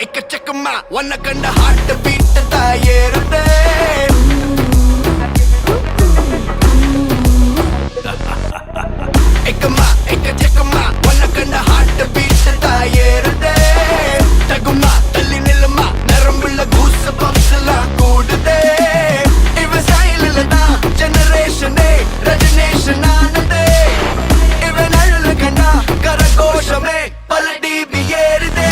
ఎక్కచెక్కమ్మ వన్నకండ heart beat తయారుదే ఎక్కమ్మ ఎక్కచెక్కమ్మ వన్నకండ heart beat తయారుదే తగుమ్మ తల్లి నిలమ్మ నరంబుల goose బంప్స్లా కూడుదే ఇవ సైలలదా జనరేషనే రజనేషన్ ఆనందే ఇవ నళ్ళ కండ కరఘోషమే పలడి బియేరుదే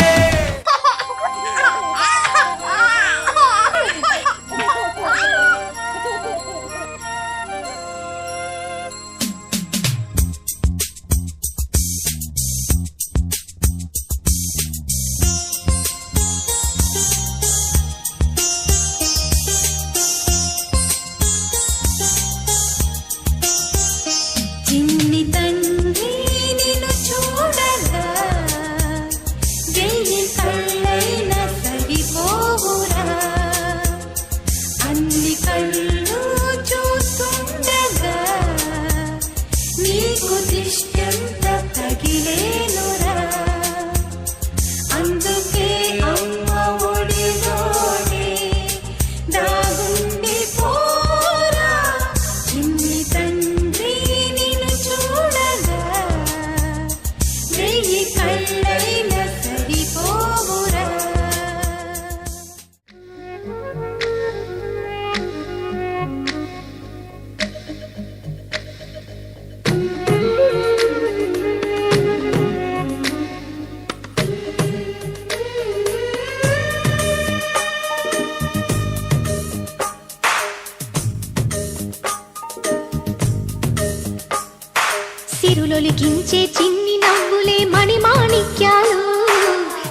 సిరులొలికించే చిన్ని నవ్వులే మణిమాణిక్యాలు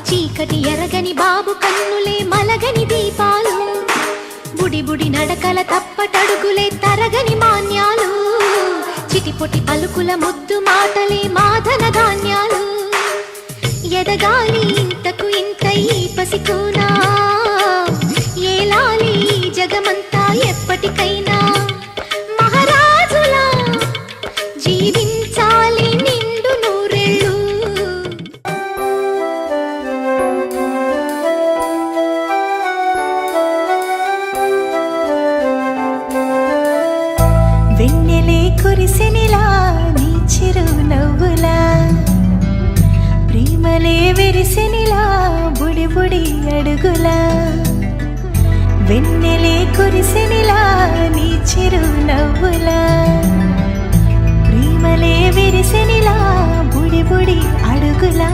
చీకటి ఎరగని బాబు కన్నులే మలగని దీపాలు బుడి బుడి నడకల తప్పటడుగులే తరగని మాన్యాలు చిటిపొటి పలుకుల ముద్దు మాటలే మాధన ధాన్యాలు ఎదగాలి ఇంతకు ఇంత ఈ పసికోనా ఏలాలి జగమంతా ఎప్పటికైనా మహారాజులా జీవించాలి నిండు నూరేళ్ళు వెన్నెలే కురిసెనిలా నీ చిరు నవ్వులా ప్రేమలే విరిసెనిలా బుడి బుడి అడుగులా వెన్నెలే కురిసెనిలా నీ చిరు నవ్వులా ప్రేమలే విరిసెనిలా బుడి బుడి అడుగులా